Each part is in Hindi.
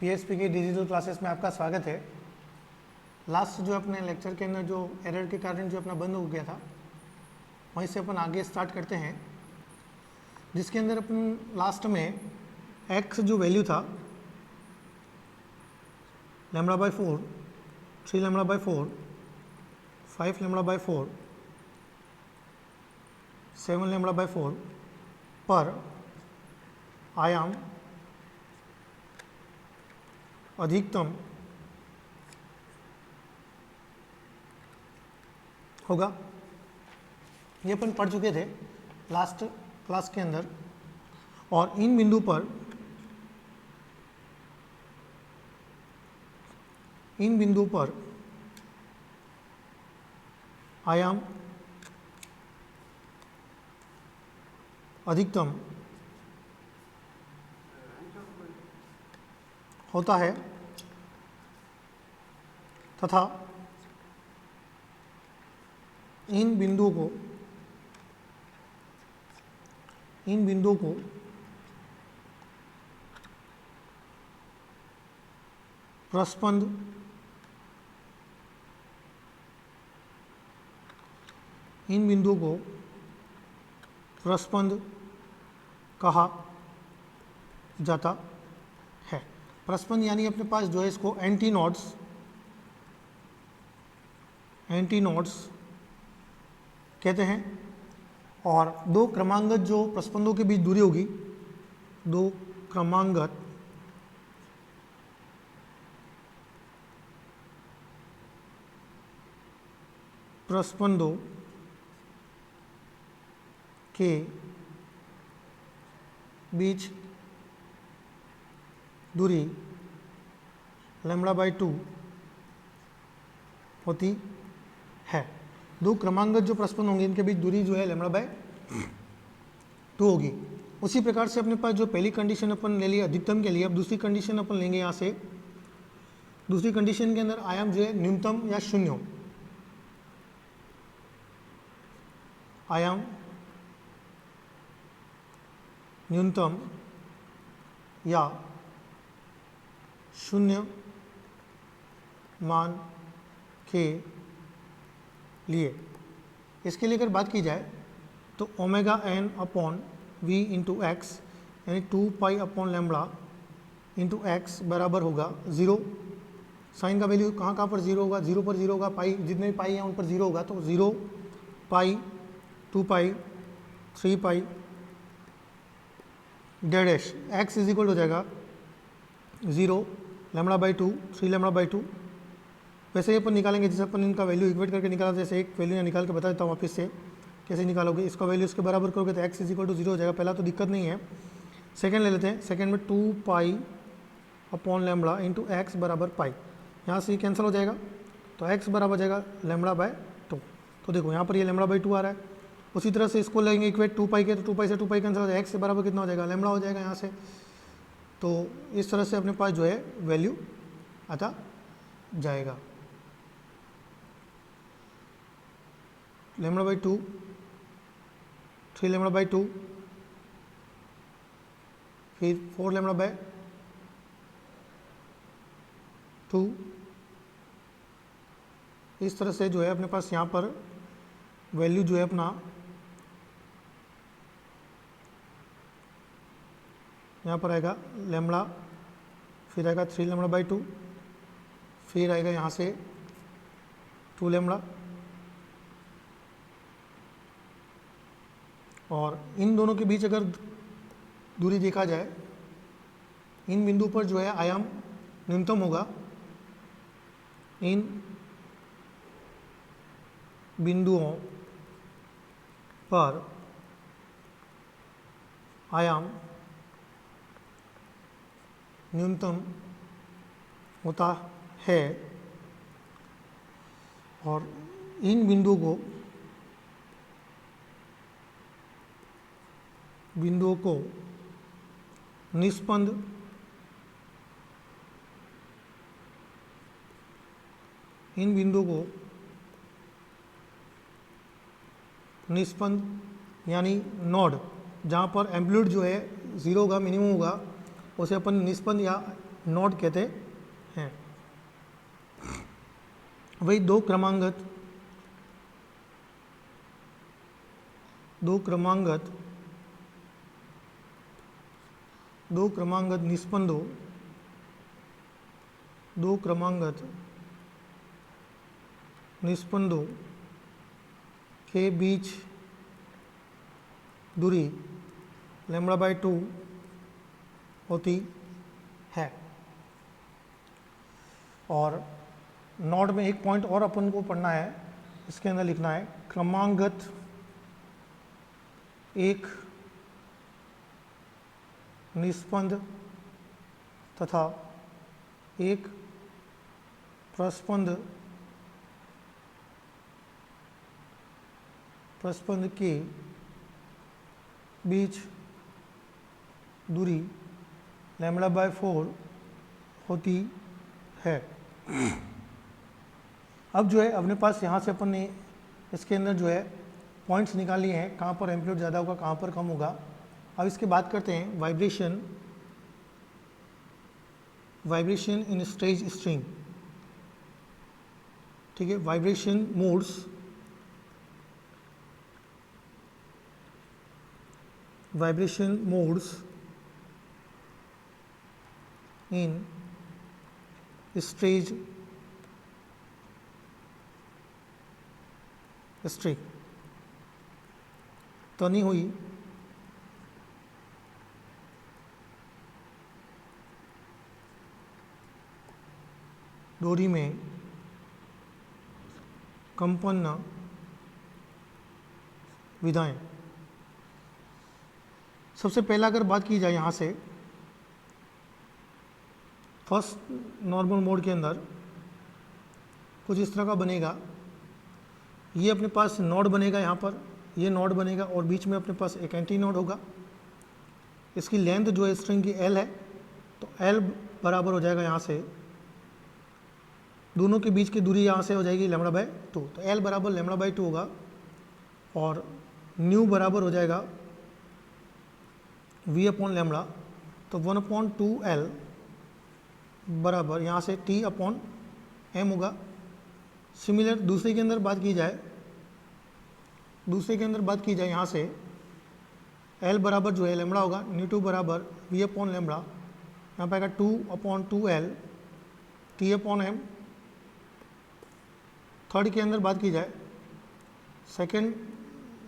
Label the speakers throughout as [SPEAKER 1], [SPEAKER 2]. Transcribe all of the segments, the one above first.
[SPEAKER 1] पीएचपी की डिजिटल क्लासेस में आपका स्वागत है। लास्ट जो अपने लेक्चर के अंदर जो एरर के कारण जो अपना बंद हो गया था, वहीं से अपन आगे स्टार्ट करते हैं, जिसके अंदर अपन लास्ट में एक्स जो वैल्यू था λ/4, 3 λ/4, 5 λ/4, 7 λ/4 पर आयाम अधिकतम होगा, ये अपन पढ़ चुके थे लास्ट क्लास के अंदर। और इन बिंदु पर आयाम अधिकतम होता है तथा इन बिंदुओं को प्रस्पंद कहा जाता है। प्रस्पंद यानी अपने पास जो है इसको एंटी नोड्स कहते हैं। और दो क्रमांगत जो प्रस्पंदों के बीच दूरी होगी, दो क्रमांगत प्रस्पंदों के बीच दूरी λ/2 होती है। दो क्रमांगत जो प्रस्पंद होंगे इनके बीच दूरी जो है λ/2 होगी। उसी प्रकार से अपने पास जो पहली कंडीशन अपन ले ली अधिकतम के लिए, अब दूसरी कंडीशन अपन लेंगे यहाँ से। दूसरी कंडीशन के अंदर आयाम जो है न्यूनतम या शून्य हो, आयाम न्यूनतम या शून्य मान के लिए। इसके लिए अगर बात की जाए तो ω/n/v इंटू एक्स यानी 2π/λ इंटू एक्स बराबर होगा 0। साइन का वैल्यू कहाँ पर 0 होगा, 0 पर 0 होगा, पाई जितने भी पाई हैं उन पर 0 होगा, तो 0, पाई, 2π, 3π डैश एक्स इज इक्वल हो जाएगा 0 λ/2, 3 λ/2। वैसे ही अपन निकालेंगे, जैसे अपन इनका वैल्यू इक्वेट करके निकाला, जैसे एक वैल्यू निकाल के बता देता हूँ वापस से कैसे निकालोगे। इसका वैल्यू इसके बराबर करोगे तो एक्स इज इक्वल टू 0 हो जाएगा। पहला तो दिक्कत नहीं है। सेकंड ले लेते हैं। सेकंड में 2π/λ इंटू एक्स बराबर पाई, यहाँ से कैंसिल हो जाएगा तो एक्स बराबर हो जाएगा λ/2। तो देखो यहाँ पर ये λ/2 आ रहा है। उसी तरह से इसको लेंगे इक्वेट 2π के, तो 2π से 2π कैंसिल हो जाएगा, एक्स के बराबर कितना हो जाएगा, λ हो जाएगा यहाँ से। तो इस तरह से अपने पास जो है वैल्यू आता जाएगा λ/2, 3 λ/2, फिर 4 λ/2। इस तरह से जो है अपने पास यहाँ पर वैल्यू जो है अपना यहाँ पर आएगा λ, फिर आएगा 3 λ/2, फिर आएगा यहाँ से 2 λ। और इन दोनों के बीच अगर दूरी देखा जाए, इन बिंदु पर जो है आयाम न्यूनतम होगा, इन बिंदुओं पर आयाम न्यूनतम होता है। और इन बिंदुओं को निस्पंद इन बिंदुओं को निस्पंद यानी नोड, जहाँ पर एम्पलीट्यूड जो है 0 होगा, मिनिमम होगा, उसे अपन निस्पंद या नोड कहते हैं। वही दो क्रमांगत निस्पंदों के बीच दूरी λ/2 होती है। और नोड में एक पॉइंट और अपन को पढ़ना है, इसके अंदर लिखना है क्रमांगत एक निस्पंद तथा एक प्रस्पंद के बीच दूरी λ/4 होती है। अब जो है अपने पास यहाँ से अपन ने इसके अंदर जो है पॉइंट्स निकाल लिए हैं, कहाँ पर एम्पलीट्यूड ज़्यादा होगा, कहाँ पर कम होगा। अब इसके बात करते हैं वाइब्रेशन इन स्टेज स्ट्रिंग। ठीक है, vibration modes in stage string. तनी हुई डोरी में कंपन विधाएं। सबसे पहला अगर बात की जाए यहाँ से फर्स्ट नॉर्मल मोड के अंदर कुछ इस तरह का बनेगा। ये अपने पास नोड बनेगा, यहाँ पर ये नोड बनेगा और बीच में अपने पास एक एंटी नोड होगा। इसकी लेंथ जो है स्ट्रिंग की L है, तो L बराबर हो जाएगा यहाँ से, दोनों के बीच की दूरी यहाँ से हो जाएगी λ/2, तो L बराबर λ/2 होगा। और न्यू बराबर हो जाएगा V/λ, तो 1/2L बराबर यहाँ से T/m होगा। सिमिलर दूसरे के अंदर बात की जाए यहाँ से L बराबर जो है λ होगा, ν2 बराबर V/λ, यहाँ पाएगा 2/2L T/m। थर्ड के अंदर बात की जाए, सेकेंड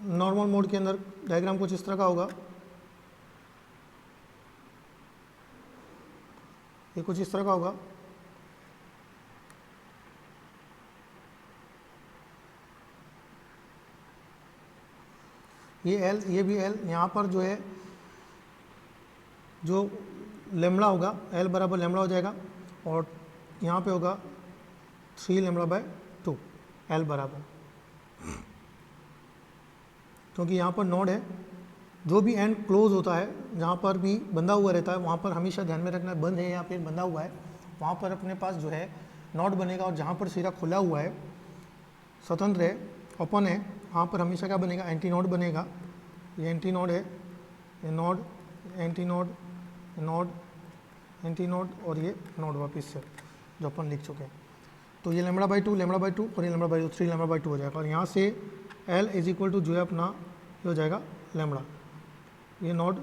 [SPEAKER 1] नॉर्मल मोड के अंदर डायग्राम कुछ इस तरह का होगा। ये कुछ इस तरह का होगा। ये L, ये भी L, यहाँ पर जो है जो λ होगा L बराबर λ हो जाएगा और यहाँ पे होगा 3λ/2 L बराबर, क्योंकि यहाँ पर नोड है। जो भी एंड क्लोज होता है, जहाँ पर भी बंधा हुआ रहता है, वहाँ पर हमेशा ध्यान में रखना है बंद है या फिर बंधा हुआ है, वहाँ पर अपने पास जो है नोड बनेगा। और जहाँ पर सिरा खुला हुआ है, स्वतंत्र है, ओपन है, वहाँ पर हमेशा क्या बनेगा, एंटी नोड बनेगा। ये एंटी नोड है, ये node, anti node, node, anti node और ये नोड वापिस से जो अपन लिख चुके हैं। तो ये λ/2 और ये λ/2 3λ/2 हो जाएगा। और यहाँ से L = जो है अपना ये हो जाएगा λ, ये नोड,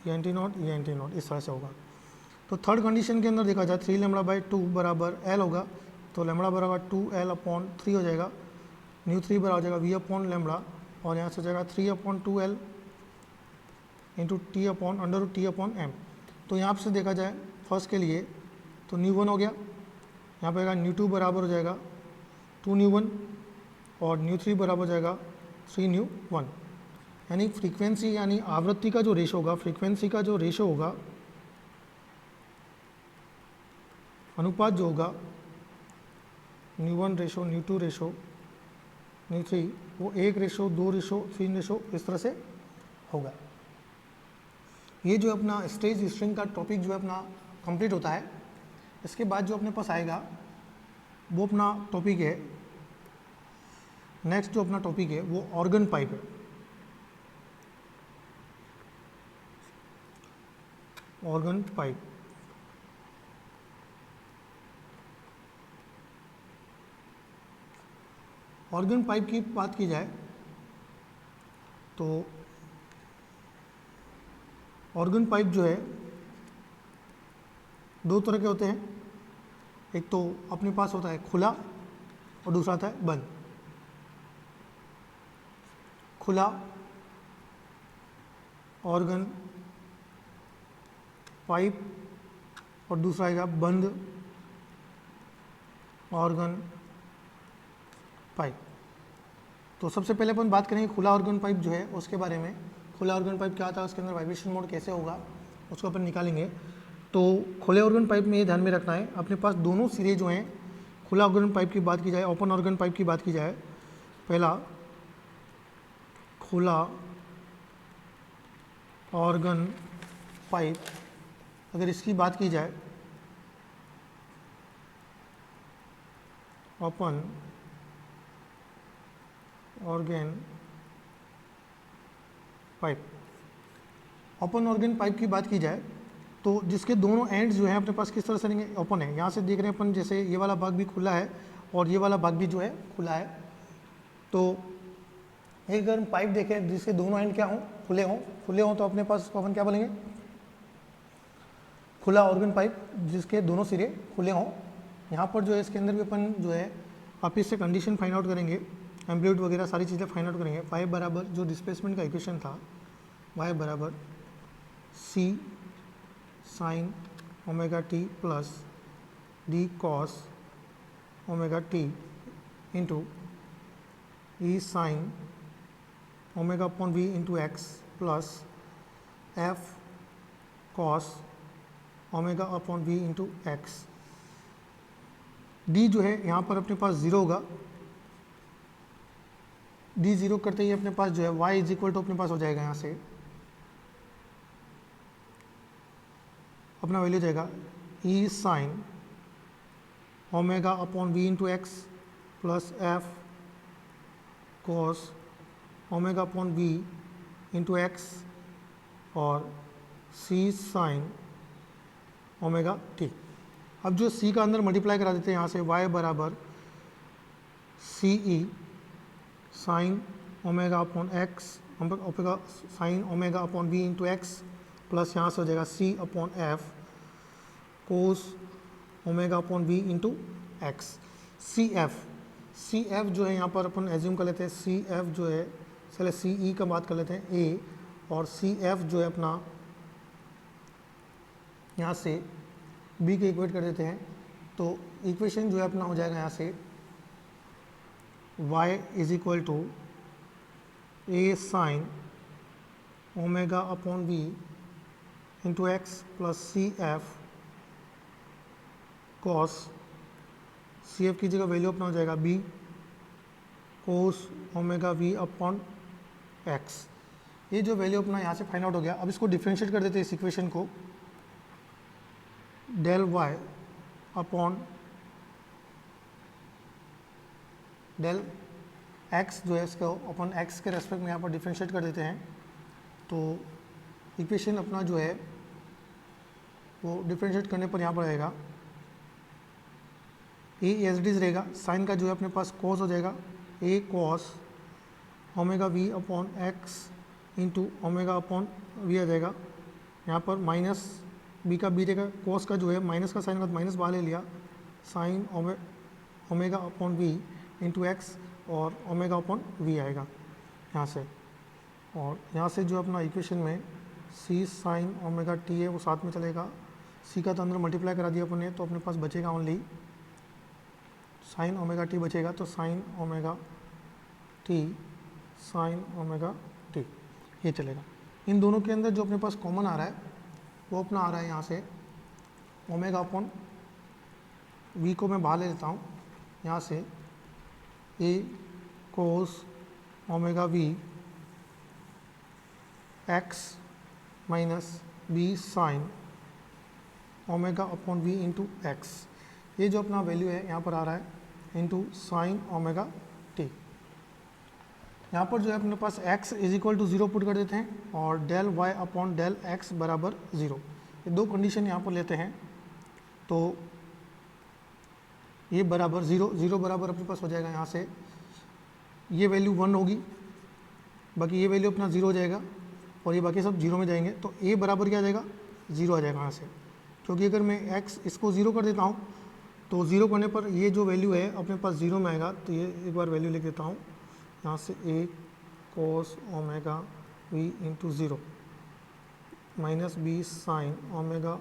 [SPEAKER 1] ये एंटी नोड, ये एंटी नोड, इस तरह से होगा। तो थर्ड कंडीशन के अंदर देखा जाए 3λ/2 बराबर L होगा, तो λ बराबर 2L/3 हो जाएगा। ν3 बराबर हो जाएगा V/λ और यहाँ से हो जाएगा 3/2L × T/m। तो यहाँ से देखा जाए फर्स्ट के लिए तो ν1 हो गया, यहाँ पे ν2 बराबर हो जाएगा 2ν1 और ν3 बराबर हो जाएगा 3ν1। यानी फ्रीक्वेंसी यानी आवृत्ति का जो रेशो होगा, फ्रीक्वेंसी का जो रेशो होगा, अनुपात जो होगा ν1 रेशो, ν2 रेशो, ν3, वो 1:2:3 इस तरह से होगा। ये जो अपना स्टेज स्ट्रिंग का टॉपिक जो है अपना कंप्लीट होता है। इसके बाद जो अपने पास आएगा वो अपना टॉपिक है, नेक्स्ट जो अपना टॉपिक है वो ऑर्गन पाइप है। ऑर्गन पाइप ऑर्गन पाइप की बात की जाए तो ऑर्गन पाइप जो है दो तरह के होते हैं, एक तो अपने पास होता है खुला और दूसरा आता है बंद। खुला ऑर्गन पाइप और दूसरा आएगा बंद ऑर्गन पाइप। तो सबसे पहले अपन बात करेंगे खुला ऑर्गन पाइप जो है उसके बारे में। खुला ऑर्गन पाइप क्या आता है, उसके अंदर वाइब्रेशन मोड कैसे होगा उसको अपन निकालेंगे। तो खुले ऑर्गन पाइप में ये ध्यान में रखना है, अपने पास दोनों सिरे जो हैं, खुला ऑर्गन पाइप की बात की जाए, ओपन ऑर्गन पाइप की बात की जाए, पहला खुला ऑर्गन पाइप अगर इसकी बात की जाए, open organ pipe, open organ pipe की बात की जाए तो जिसके दोनों एंड्स जो हैं अपने पास किस तरह से रहेंगे, ओपन है। यहाँ से देख रहे हैं अपन जैसे ये वाला भाग भी खुला है और ये वाला भाग भी जो है खुला है। तो एक अगर पाइप देखें जिसके दोनों एंड क्या हों, खुले हों तो अपने पास उसको अपन क्या बोलेंगे, खुला ऑर्गन पाइप जिसके दोनों सिरे खुले हों। यहाँ पर जो है इसके अंदर भी अपन जो है वापिस से कंडीशन फाइंड आउट करेंगे, एम्पलीट्यूड वगैरह सारी चीज़ें फाइंड आउट करेंगे। y बराबर जो डिस्प्लेसमेंट का इक्वेशन था, y बराबर c sine omega T plus D cos omega T into E sine omega upon we into x plus F cos omega upon we into X. D जो है यहाँ पर अपने पास ज़ीरो होगा, डी ज़ीरो करते ही अपने पास जो है y इज इक्वल टू अपने पास हो जाएगा, यहाँ से अपना वैल्यू जाएगा e sine omega upon we into x plus F cos omega upon we into x और सी साइन ओमेगा टी। अब जो c का अंदर मल्टीप्लाई करा देते हैं यहाँ से, y बराबर c e sine omega upon x omega sine omega upon we into x plus यहाँ से हो जाएगा c upon f cos omega upon we into x. C f जो है यहाँ पर अपन एज्यूम कर लेते हैं, सी एफ जो है चले सी ई का बात कर लेते हैं ए, और सी एफ जो है अपना यहाँ से बी के इक्वेट कर देते हैं। तो इक्वेशन जो है अपना हो जाएगा यहाँ से y is equal to A sine omega upon we into x plus C F cos, C F की जगह वैल्यू अपना हो जाएगा B cos omega we upon X. ये जो वैल्यू अपना यहाँ से फाइंड आउट हो गया। अब इसको डिफ्रेंशिएट कर देते हैं इस इक्वेशन को, del Y upon del X जो है इसको अपन एक्स के रेस्पेक्ट में यहाँ पर डिफ्रेंशिएट कर देते हैं। तो इक्वेशन अपना जो है वो डिफ्रेंशिएट करने पर यहाँ पर आएगा ए एज इट इज रहेगा, साइन का जो है अपने पास कॉस हो जाएगा, a cos omega we upon x into omega upon v आ जाएगा। यहाँ पर माइनस बी का बी रहेगा, कॉस का जो है माइनस का साइन का माइनस बाहर ले लिया, sine omega upon we into x और ओमेगा अपॉन वी आएगा यहाँ से। और यहाँ से जो अपना इक्वेशन में सी साइन ओमेगा टी है वो साथ में चलेगा, सी का तो अंदर मल्टीप्लाई करा दिया अपन ने, तो अपने पास बचेगा ओनली साइन ओमेगा टी बचेगा। तो sign omega T sign omega t ये चलेगा। इन दोनों के अंदर जो अपने पास कॉमन आ रहा है वो अपना आ रहा है यहाँ से ओमेगा अपॉन वी को मैं बाहर ले लेता हूँ, यहाँ से a cos omega v x minus b sine omega upon we into x. ये जो अपना वैल्यू है यहाँ पर आ रहा है इंटू साइन ओमेगा टी। यहाँ पर जो है अपने पास x is equal to 0 put कर देते हैं और del y upon del x बराबर 0, ये दो कंडीशन यहाँ पर लेते हैं। तो ये बराबर 0 बराबर अपने पास हो जाएगा यहाँ से ये वैल्यू 1 होगी, बाकी ये वैल्यू अपना 0 हो जाएगा और ये बाकी सब 0 में जाएंगे, तो a बराबर क्या आ जाएगा, 0 आ जाएगा यहाँ से, क्योंकि अगर मैं x इसको 0 कर देता हूँ तो 0 करने पर ये जो वैल्यू है अपने पास 0 में आएगा। तो ये एक बार वैल्यू लिख देता हूँ यहाँ से, a cos omega v into 0 minus b sine omega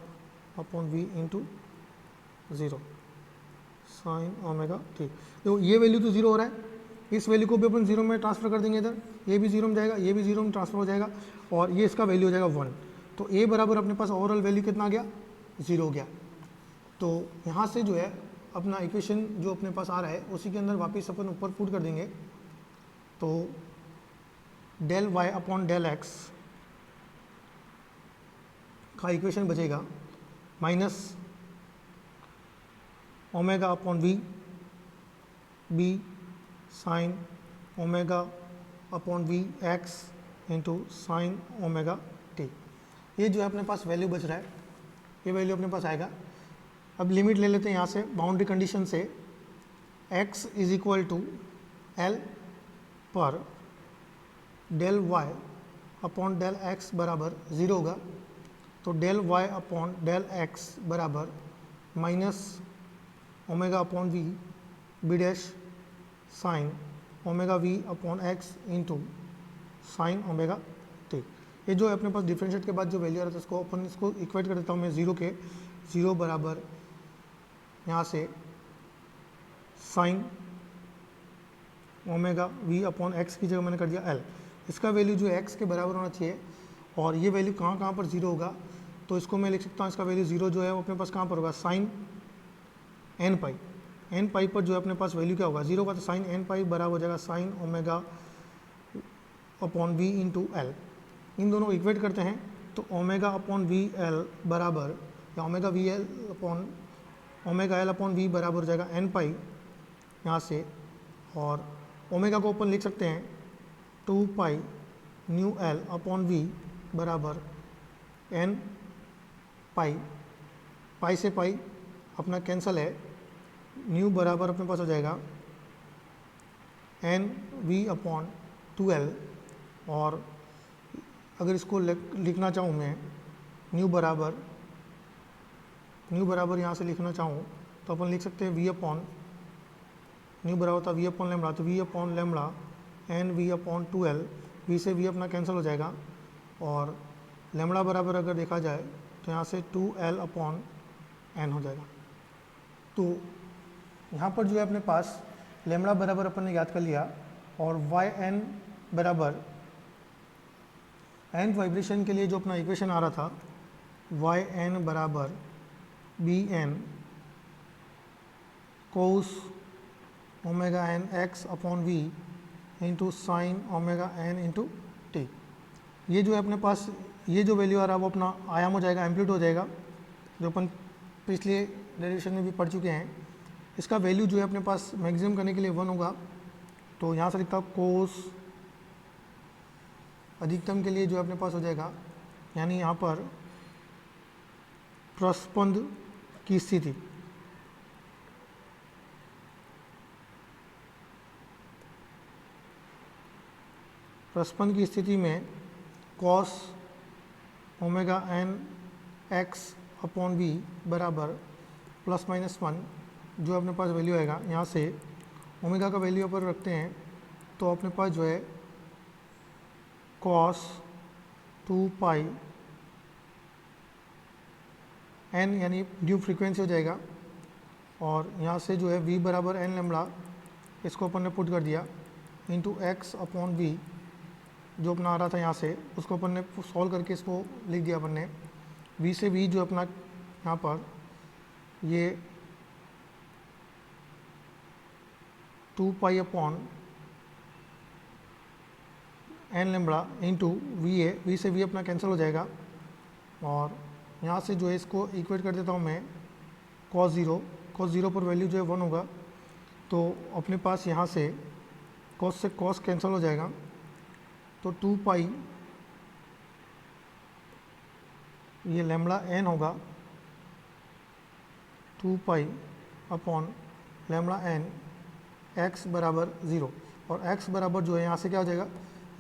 [SPEAKER 1] upon v into 0 sine omega. ठीक, तो ये वैल्यू तो 0 हो रहा है, इस वैल्यू को भी अपन 0 में ट्रांसफर कर देंगे, इधर ये भी 0 में जाएगा, ये भी 0 में ट्रांसफर हो जाएगा और ये इसका वैल्यू हो जाएगा 1। तो a बराबर अपने पास ओवरऑल वैल्यू कितना आ गया, 0 हो गया। तो यहाँ से जो है अपना इक्वेशन जो अपने पास आ रहा है उसी के अंदर वापस अपन ऊपर पुट कर देंगे। तो del y upon del x का इक्वेशन बचेगा minus omega upon v b sine omega upon v x into sine omega t। ये जो है अपने पास वैल्यू बच रहा है, ये वैल्यू अपने पास आएगा। अब लिमिट ले लेते हैं यहाँ से, बाउंड्री कंडीशन से x is equal to l पर del y upon del x बराबर 0 होगा। तो del y upon del x बराबर minus omega upon v b dash sine omega v upon x into sine omega t. ये जो है अपने पास डिफरेंशिएट के बाद जो वैल्यू आ रहा था इसको अपन इसको इक्वेट कर देता हूँ मैं 0 के, 0 बराबर यहाँ से sign omega v upon x की जगह मैंने कर दिया l। इसका वैल्यू जो x के बराबर होना चाहिए और ये वैल्यू कहाँ पर 0 होगा, तो इसको मैं लिख सकता हूँ, इसका वैल्यू 0 जो है वो अपने पास कहाँ पर होगा, साइन एन पाई पर जो है अपने पास वैल्यू क्या होगा, 0 का, तो साइन एन पाई बराबर हो जाएगा sine omega upon v into l. इन दोनों को इक्वेट करते हैं तो ओमेगा अपॉन वी एल बराबर, या omega V L upon omega L upon V बराबर हो जाएगा एन पाई यहाँ से, और ओमेगा को अपन लिख सकते हैं 2 pi nu L upon V बराबर एन पाई, पाई से पाई अपना कैंसल है, न्यू बराबर अपने पास हो जाएगा एन वी अपॉन 2l। और अगर इसको लिखना चाहूँ मैं न्यू बराबर यहाँ से लिखना चाहूँ तो अपन लिख सकते हैं v अपॉन न्यू बराबर होता है v अपॉन लेमड़ा, तो v upon lambda N v upon 2l, v से v अपना कैंसिल हो जाएगा और लेमड़ा बराबर अगर देखा जाए तो यहाँ से 2l अपॉन n हो जाएगा। तो यहाँ पर जो है अपने पास लेमड़ा बराबर अपन ने याद कर लिया और yn बराबर nth वाइब्रेशन के लिए जो अपना इक्वेशन आ रहा था yn बराबर bn cos omega N X upon we into sine omega N into T. ये जो है अपने पास ये जो वैल्यू आ रहा है वो अपना आयाम हो जाएगा, एम्पलीट्यूड हो जाएगा, जो अपन पिछले डेरिवेशन में भी पढ़ चुके हैं। इसका वैल्यू जो है अपने पास मैक्सिमम करने के लिए 1 होगा, तो यहाँ से लिखता हूँ कोस अधिकतम के लिए जो अपने पास हो जाएगा, यानी यहाँ पर प्रस्पंद की स्थिति में cos omega N X upon V बराबर प्लस माइनस 1 जो अपने पास वैल्यू आएगा। यहाँ से ओमेगा का वैल्यू पर रखते हैं तो अपने पास जो है कॉस 2 पाई एन यानी ड्यू फ्रीक्वेंसी हो जाएगा, और यहाँ से जो है v बराबर एन लेमड़ा इसको अपन ने पुट कर दिया इंटू एक्स अपॉन वी जो अपना आ रहा था यहाँ से, उसको अपन ने सॉल्व करके इसको लिख दिया अपन ने। v से v जो अपना यहाँ पर ये 2 pi upon N lambda into V है, वी से वी अपना कैंसिल हो जाएगा और यहाँ से जो है इसको इक्वेट कर देता हूँ मैं cos 0 पर वैल्यू जो है 1 होगा, तो अपने पास यहाँ से cos से cos कैंसिल हो जाएगा, तो 2 पाई ये लेमड़ा एन होगा 2 pi upon lambda N X बराबर 0। और x बराबर जो है यहाँ से क्या हो जाएगा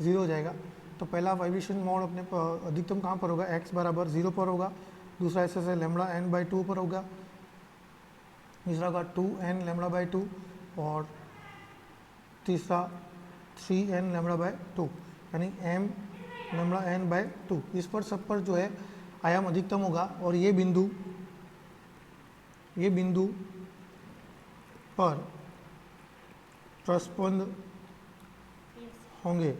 [SPEAKER 1] 0 हो जाएगा। तो पहला वाइब्रेशन मोड अपने अधिकतम कहाँ पर होगा, x बराबर 0 पर होगा, दूसरा ऐसे लैम्बडा n बाई 2 पर होगा, तीसरा होगा 2n लैम्बडा बाई 2 और तीसरा 3n लैम्बडा बाई 2 यानी m लैम्बडा n बाई 2। इस पर सब पर जो है आयाम अधिकतम होगा और ये बिंदु पर प्रस्पंद होंगे।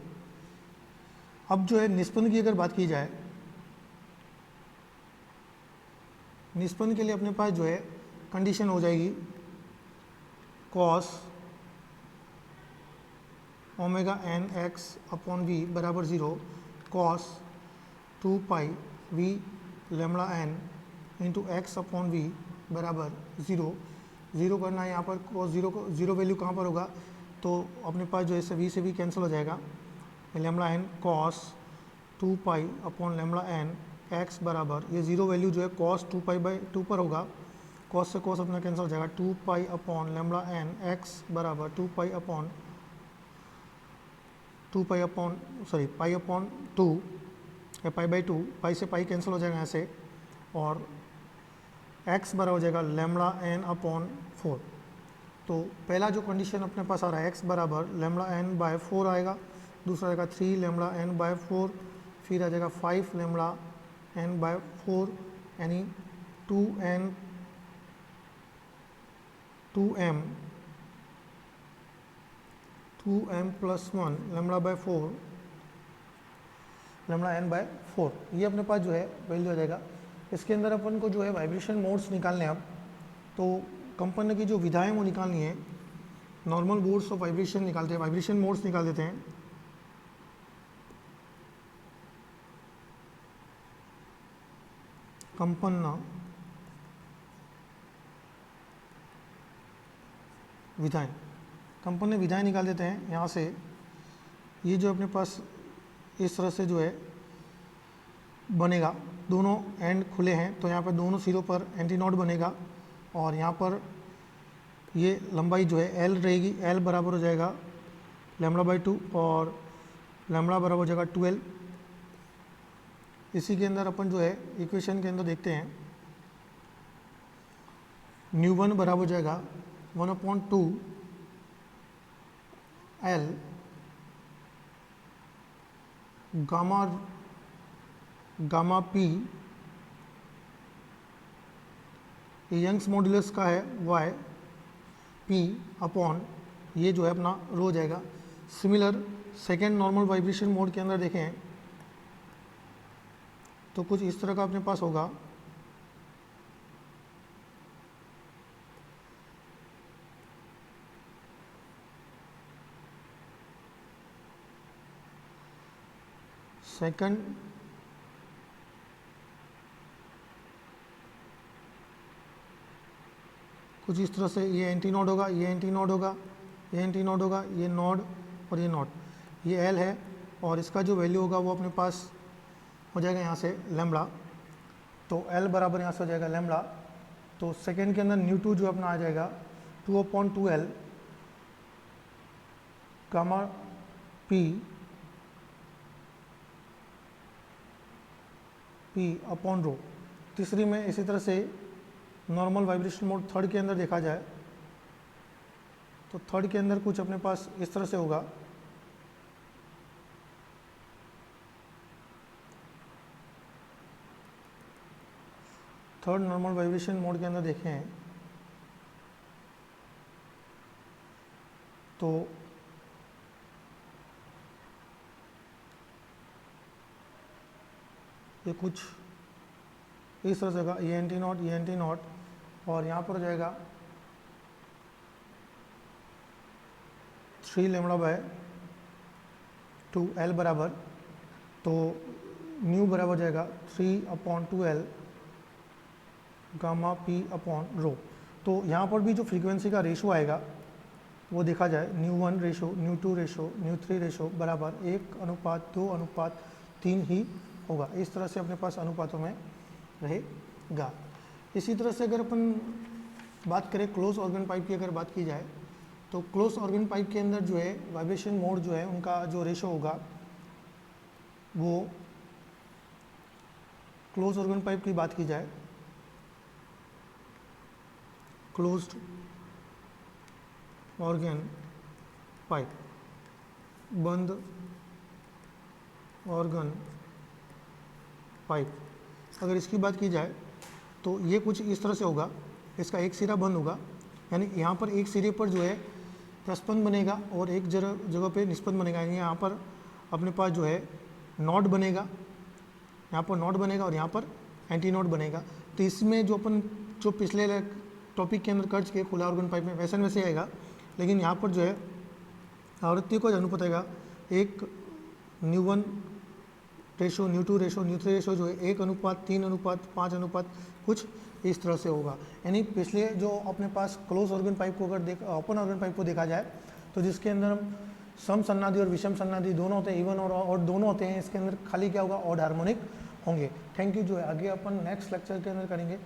[SPEAKER 1] अब जो है निस्पंद की अगर बात की जाए, निस्पंद के लिए अपने पास जो है कंडीशन हो जाएगी cos omega N X upon V बराबर 0 cos 2 pi V lambda N into X upon V बराबर 0 करना है। यहाँ पर cos 0 वैल्यू कहाँ पर होगा, तो अपने पास जो है वी से वी कैंसिल हो जाएगा, lambda N cos 2 pi upon lambda N X बराबर ये 0 वैल्यू जो है cos 2 पाई बाई 2 पर होगा, cos से cos अपना कैंसिल हो जाएगा, 2 pi upon lambda N X बराबर 2 पाई अपॉन पाई अपॉन 2 या पाई बाई 2, पाई से पाई कैंसिल हो जाएगा यहाँ से, और x बराबर हो जाएगा लैम्बडा एन अपॉन 4। तो पहला जो कंडीशन अपने पास आ रहा है x बराबर लैम्बडा एन बाय 4 आएगा, दूसरा आएगा 3 लैम्बडा एन बाय 4, फिर आ जाएगा 5 लैम्बडा एन बाय 4 यानी 2m plus 1 lambda by 4 lambda N by 4, ये अपने पास जो है वैल्यू आ जाएगा। इसके अंदर अपन को जो है वाइब्रेशन मोड्स निकालने हैं। अब तो कंपन की जो विधाएं वो निकालनी है, नॉर्मल मोड्स ऑफ वाइब्रेशन निकालते हैं, वाइब्रेशन मोड्स निकाल देते हैं। कंपन विधाएं, कंपन विधाएं निकाल देते हैं। यहाँ से ये जो अपने पास इस तरह से जो है बनेगा, दोनों एंड खुले हैं तो यहाँ पर दोनों सिरों पर एंटी नोड बनेगा और यहाँ पर ये लंबाई जो है L रहेगी, L बराबर हो जाएगा लैम्बडा बाई 2 और लैम्बडा बराबर हो जाएगा 12। इसी के अंदर अपन जो है इक्वेशन के अंदर देखते हैं, न्यू वन बराबर हो जाएगा 1/2 L गामा पी, ये यंग्स मॉड्यूलस का है y p अपॉन ये जो है अपना रो हो जाएगा। Similar second normal vibration mode के अंदर देखें तो कुछ इस तरह का अपने पास होगा, सेकंड कुछ इस तरह से ये एंटी नोड होगा, ये एंटी नोड होगा, ये एंटी नोड होगा, ये नोड और ये नोड, ये L है और इसका जो वैल्यू होगा वो अपने पास हो जाएगा यहाँ से लैम्बडा। तो L बराबर यहाँ से हो जाएगा लैम्बडा। तो सेकेंड के अंदर न्यू टू जो अपना आ जाएगा 2/2L gamma P upon rho. तीसरी में इसी तरह से नॉर्मल वाइब्रेशन मोड थर्ड के अंदर देखा जाए तो थर्ड के अंदर कुछ अपने पास इस तरह से होगा, थर्ड नॉर्मल वाइब्रेशन मोड के अंदर देखें तो ये कुछ इस तरह से होगा, ये एंटी नोट और यहाँ पर हो जाएगा 3 लैम्बडा बाय 2 L बराबर, तो न्यू बराबर हो जाएगा 3/2L gamma P upon rho. तो यहाँ पर भी जो फ्रीक्वेंसी का रेशो आएगा वो देखा जाए, new 1 ratio, new 2 ratio, new 3 ratio बराबर 1:2:3 ही होगा। इस तरह से अपने पास अनुपातों में रहेगा। इसी तरह से अगर अपन बात करें क्लोज ऑर्गन पाइप की अगर बात की जाए तो क्लोज ऑर्गन पाइप के अंदर जो है वाइब्रेशन मोड जो है उनका जो रेशो होगा वो क्लोज ऑर्गन पाइप की बात की जाए, क्लोज्ड ऑर्गन पाइप, बंद ऑर्गन पाइप, अगर इसकी बात की जाए तो ये कुछ इस तरह से होगा, इसका एक सिरा बंद होगा, यानी यहाँ पर एक सिरे पर जो है प्रस्पंद बनेगा और एक जगह पे निस्पंद बनेगा, यानी यहाँ पर अपने पास जो है नॉड बनेगा, यहाँ पर नॉड बनेगा और यहाँ पर एंटी नॉड बनेगा। तो इसमें जो पिछले टॉपिक के अंदर कर चुके खुला ऑर्गन पाइप में वैसे वैसे आएगा, लेकिन यहाँ पर जो है आवृत्ति को अनुपात आएगा, एक न्यू1 रेशो, न्यू2 रेशो, न्यू3 रेशो जो है 1:3:5 कुछ इस तरह से होगा। यानी पिछले जो अपने पास क्लोज ऑर्गन पाइप को अगर ओपन ऑर्गन पाइप को देखा जाए तो जिसके अंदर हम सम सन्नादि और विषम सन्नादि दोनों होते हैं, इवन और ऑड दोनों होते हैं, इसके अंदर खाली क्या होगा, ऑड हार्मोनिक होंगे। Thank you. जो है आगे अपन नेक्स्ट लेक्चर के अंदर करेंगे